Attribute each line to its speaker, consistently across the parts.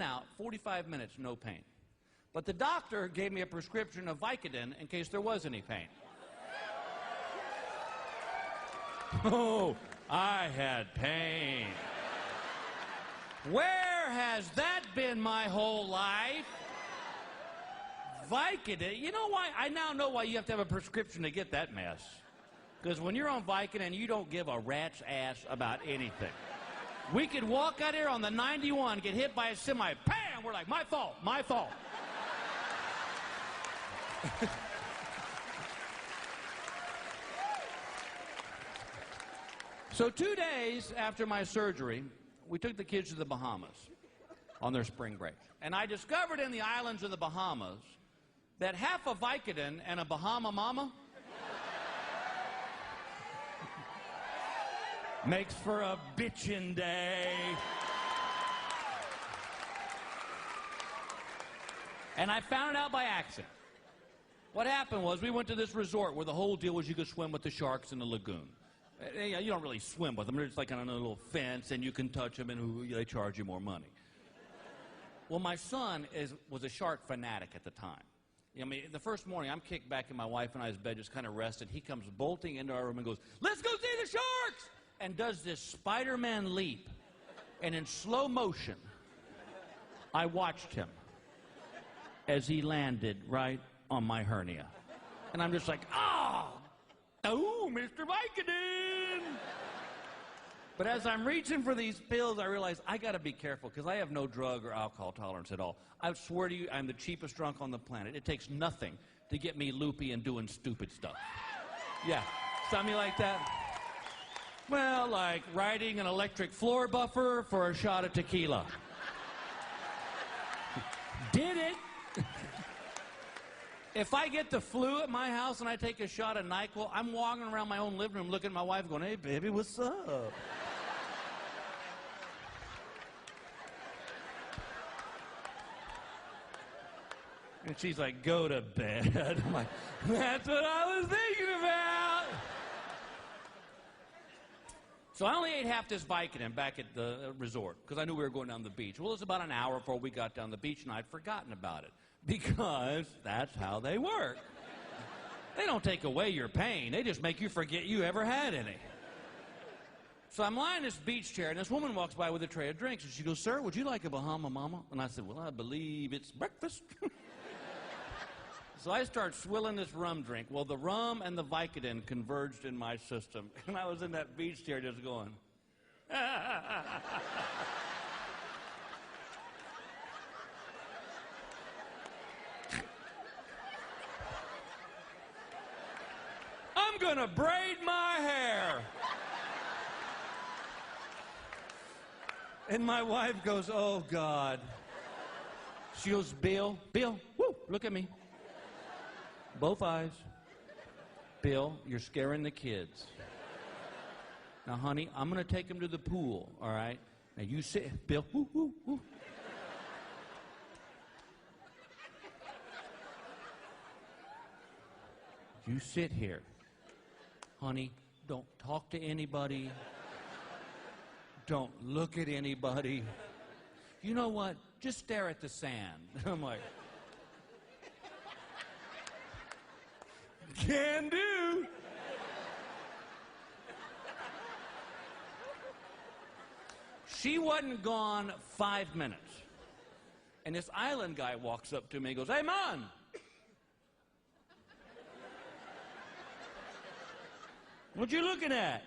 Speaker 1: out, 45 minutes, no pain. But the doctor gave me a prescription of Vicodin in case there was any pain. Oh, I had pain. Where has that been my whole life? Vicodin. You know why? I now know why you have to have a prescription to get that mess. Because when you're on Vicodin, you don't give a rat's ass about anything. We could walk out here on the 91, get hit by a semi, bam! We're like, my fault, my fault. So 2 days after my surgery, we took the kids to the Bahamas on their spring break. And I discovered in the islands of the Bahamas that half a Vicodin and a Bahama mama makes for a bitchin' day. And I found it out by accident. What happened was we went to this resort where the whole deal was you could swim with the sharks in the lagoon. You don't really swim with them. They're just like on a little fence, and you can touch them, and they charge you more money. Well, my son was a shark fanatic at the time. I mean, the first morning, I'm kicked back in my wife and I's bed, just kind of rested. He comes bolting into our room and goes, "Let's go see the sharks!" And does this Spider-Man leap. And in slow motion, I watched him as he landed right on my hernia. And I'm just like, oh, Mr. Vicodin. But as I'm reaching for these pills, I realize I got to be careful because I have no drug or alcohol tolerance at all. I swear to you, I'm the cheapest drunk on the planet. It takes nothing to get me loopy and doing stupid stuff. Yeah, something like that. Well, like riding an electric floor buffer for a shot of tequila. Did it. If I get the flu at my house and I take a shot of NyQuil, I'm walking around my own living room looking at my wife going, "Hey, baby, what's up?" And she's like, "Go to bed." I'm like, "That's what I was thinking about." So I only ate half this Vicodin back at the resort because I knew we were going down the beach. Well, it was about an hour before we got down the beach, and I'd forgotten about it because that's how they work. They don't take away your pain. They just make you forget you ever had any. So I'm lying in this beach chair, and this woman walks by with a tray of drinks, and she goes, "Sir, would you like a Bahama Mama?" And I said, "Well, I believe it's breakfast." So I start swilling this rum drink. Well, the rum and the Vicodin converged in my system. And I was in that beach chair just going. I'm going to braid my hair. And my wife goes, "Oh, God." She goes, Bill, woo, look at me. Both eyes. "Bill, you're scaring the kids. Now, honey, I'm going to take them to the pool, all right? Now, you sit, Bill, woo, woo, woo. You sit here. Honey, don't talk to anybody. Don't look at anybody. You know what? Just stare at the sand." I'm like, "Can do." She wasn't gone 5 minutes. And this island guy walks up to me and goes, "Hey, man." "What you looking at?"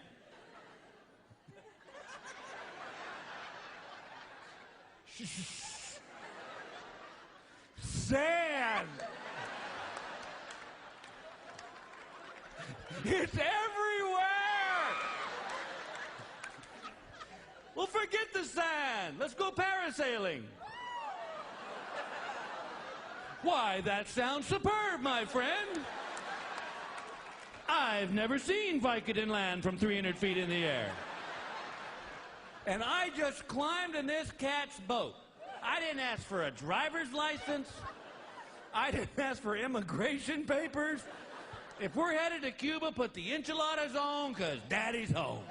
Speaker 1: "Sand. It's everywhere." "Well, forget the sand. Let's go parasailing." "Why, that sounds superb, my friend. I've never seen Vicodin land from 300 feet in the air." And I just climbed in this cat's boat. I didn't ask for a driver's license. I didn't ask for immigration papers. If we're headed to Cuba, put the enchiladas on, because Daddy's home.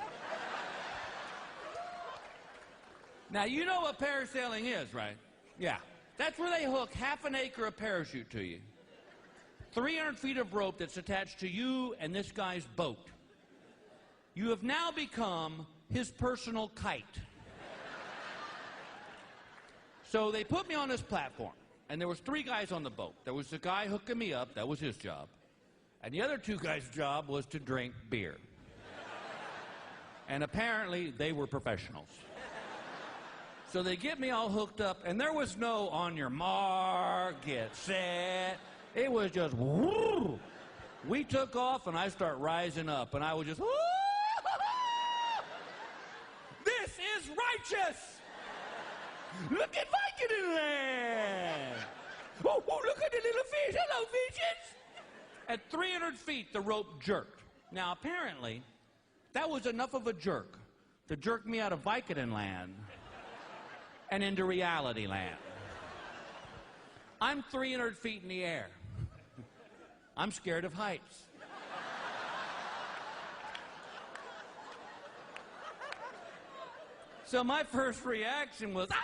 Speaker 1: Now, you know what parasailing is, right? Yeah. That's where they hook half an acre of parachute to you. 300 feet of rope that's attached to you and this guy's boat. You have now become his personal kite. So they put me on this platform, and there was 3 guys on the boat. There was the guy hooking me up, that was his job. And the other 2 guys' job was to drink beer. And apparently, they were professionals. So they get me all hooked up, and there was no on your mark, get set. It was just, woo! We took off, and I start rising up, and I was just, woo! This is righteous! Look at Viking land! Oh, look at the little fish! Hello, fishes! At 300 feet, the rope jerked. Now, apparently, that was enough of a jerk to jerk me out of Vicodin land and into reality land. I'm 300 feet in the air. I'm scared of heights. So my first reaction was, ah!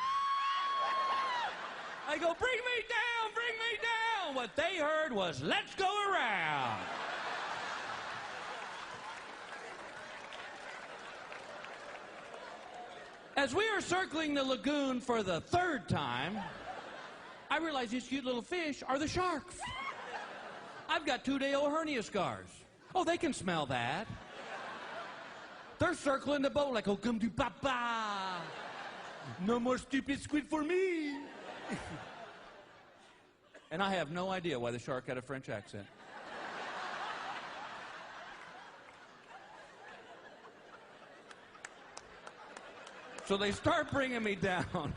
Speaker 1: I go, bring me down, bring me down. What they heard was, let's go around. As we are circling the lagoon for the 3rd time, I realize these cute little fish are the sharks. I've got 2-day-old hernia scars. Oh, they can smell that. They're circling the boat like, oh, come to papa. No more stupid squid for me. And I have no idea why the shark had a French accent. So they start bringing me down.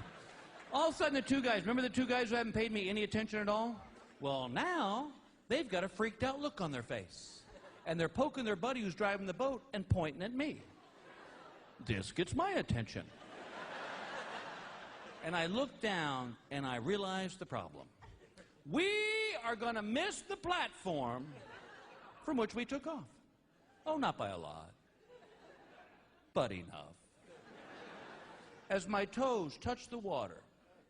Speaker 1: All of a sudden, the 2 guys, remember the 2 guys who haven't paid me any attention at all? Well, now they've got a freaked out look on their face. And they're poking their buddy who's driving the boat and pointing at me. This gets my attention. And I look down and I realize the problem. We are going to miss the platform from which we took off. Oh, not by a lot, but enough. As my toes touch the water,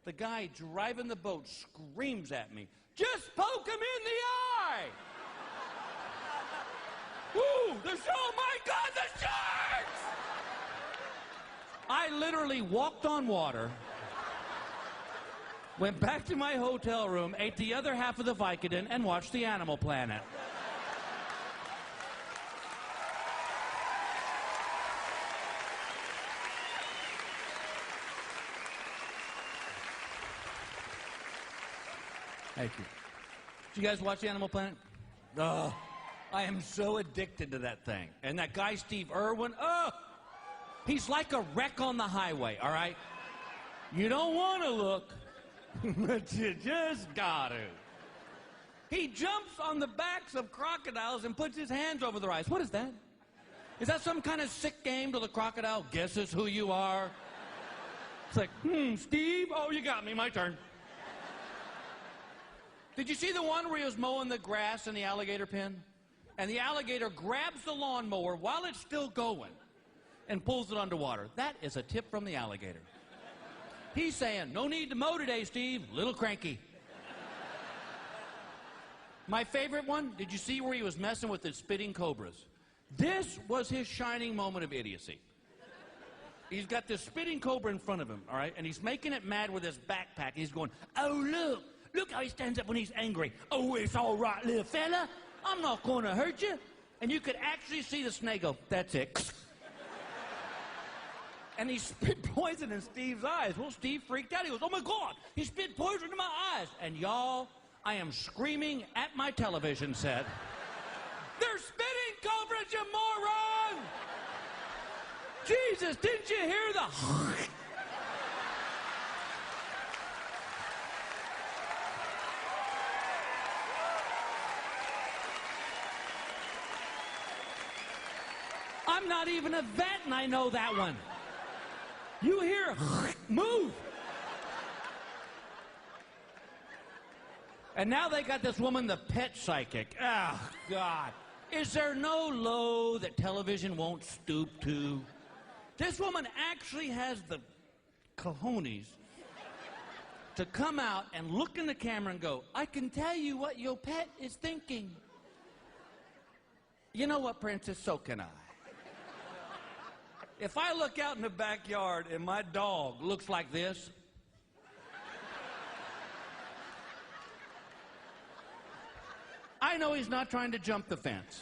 Speaker 1: the guy driving the boat screams at me, just poke him in the eye! Ooh, oh my God, the sharks! I literally walked on water, went back to my hotel room, ate the other half of the Vicodin, and watched the Animal Planet. Thank you. Did you guys watch the Animal Planet? Oh, I am so addicted to that thing. And that guy, Steve Irwin, oh, he's like a wreck on the highway, all right? You don't want to look, but you just got to. He jumps on the backs of crocodiles and puts his hands over their eyes. What is that? Is that some kind of sick game till the crocodile guesses who you are? It's like, Steve, oh, you got me, my turn. Did you see the one where he was mowing the grass in the alligator pen? And the alligator grabs the lawnmower while it's still going and pulls it underwater. That is a tip from the alligator. He's saying, no need to mow today, Steve. Little cranky. My favorite one, did you see where he was messing with the spitting cobras? This was his shining moment of idiocy. He's got this spitting cobra in front of him, all right? And he's making it mad with his backpack. He's going, oh, look. Look how he stands up when he's angry. Oh, it's all right, little fella. I'm not going to hurt you. And you could actually see the snake go, that's it. And he spit poison in Steve's eyes. Well, Steve freaked out. He goes, oh, my God, he spit poison in my eyes. And y'all, I am screaming at my television set. They're spitting cobras, you moron! Jesus, didn't you hear the... I'm not even a vet, and I know that one. You hear, move. And now they got this woman, the pet psychic. Oh, God. Is there no low that television won't stoop to? This woman actually has the cojones to come out and look in the camera and go, I can tell you what your pet is thinking. You know what, Princess? So can I. If I look out in the backyard and my dog looks like this, I know he's not trying to jump the fence.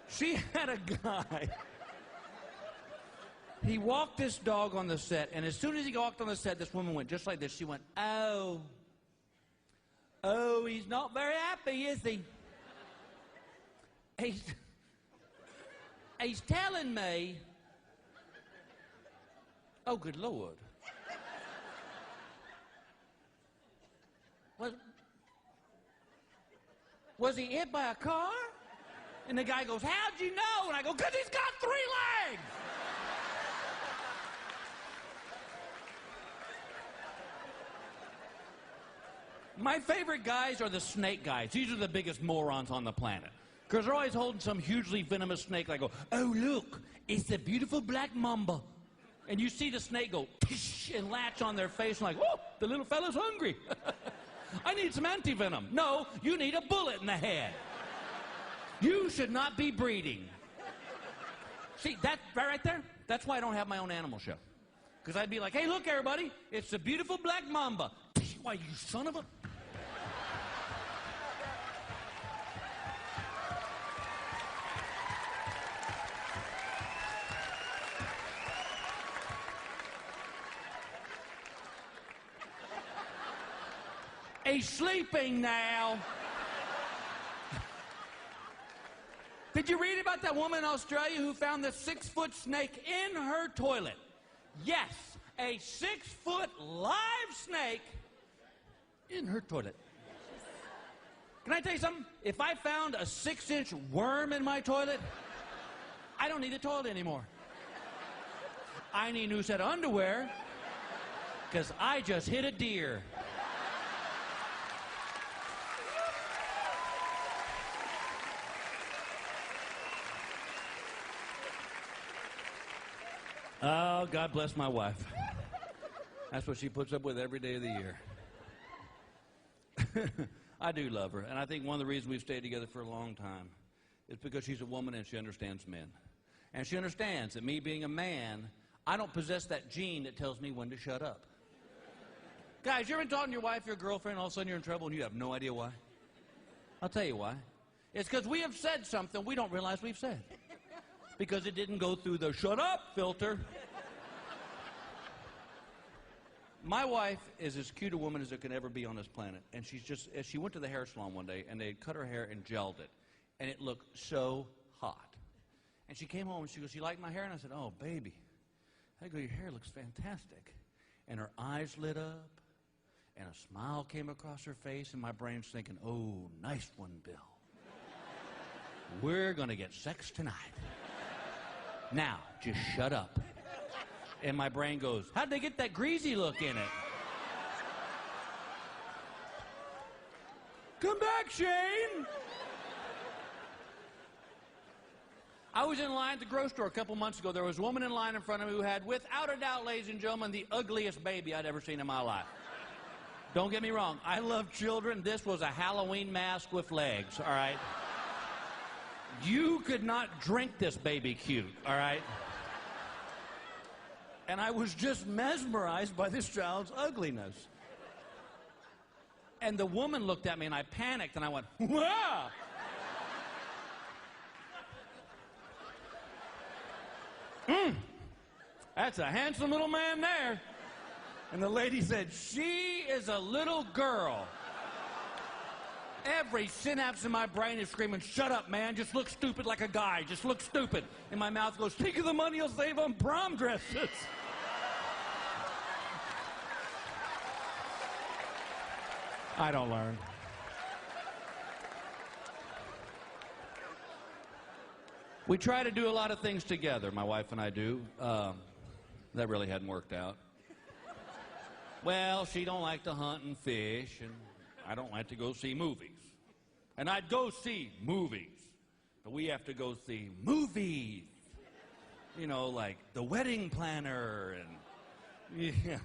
Speaker 1: She had a guy. He walked this dog on the set, and as soon as he walked on the set, this woman went just like this. She went, oh. Oh, he's not very happy, is he? He's telling me. Oh, good Lord. Was he hit by a car? And the guy goes, how'd you know? And I go, because he's got 3 legs. My favorite guys are the snake guys. These are the biggest morons on the planet. Because they're always holding some hugely venomous snake. I go, oh, look, it's the beautiful black mamba. And you see the snake go, tish, and latch on their face. And like, oh, the little fella's hungry. I need some anti-venom. No, you need a bullet in the head. You should not be breeding. See, that right there, that's why I don't have my own animal show. Because I'd be like, hey, look, everybody, it's the beautiful black mamba. Why, you son of a... He's sleeping now. Did you read about that woman in Australia who found the 6-foot snake in her toilet? Yes, a 6-foot live snake in her toilet. Can I tell you something? If I found a 6-inch worm in my toilet, I don't need a toilet anymore. I need a new set of underwear because I just hit a deer. Oh, God bless my wife. That's what she puts up with every day of the year. I do love her, and I think one of the reasons we've stayed together for a long time is because she's a woman and she understands men. And she understands that me being a man, I don't possess that gene that tells me when to shut up. Guys, you ever talking to your wife, your girlfriend, all of a sudden you're in trouble and you have no idea why? I'll tell you why. It's because we have said something we don't realize we've said. Because it didn't go through the shut up filter. My wife is as cute a woman as there can ever be on this planet. And she went to the hair salon one day and they cut her hair and gelled it. And it looked so hot. And she came home and she goes, you like my hair? And I said, oh, baby. I go, your hair looks fantastic. And her eyes lit up and a smile came across her face and my brain's thinking, oh, nice one, Bill. We're going to get sex tonight. Now, just shut up. And my brain goes, how'd they get that greasy look in it? Come back, Shane! I was in line at the grocery store a couple months ago. There was a woman in line in front of me who had, without a doubt, ladies and gentlemen, the ugliest baby I'd ever seen in my life. Don't get me wrong. I love children. This was a Halloween mask with legs, all right? You could not drink this baby cute, all right? And I was just mesmerized by this child's ugliness. And the woman looked at me and I panicked and I went, wow! That's a handsome little man there. And the lady said, she is a little girl. Every synapse in my brain is screaming, shut up, man. Just look stupid like a guy. Just look stupid. And my mouth goes, think of the money you'll save on prom dresses. I don't learn. We try to do a lot of things together, my wife and I do. That really hadn't worked out. Well, she don't like to hunt and fish, and I don't like to go see movies. And I'd go see movies, but we have to go see movies. You know, like The Wedding Planner and, Yeah.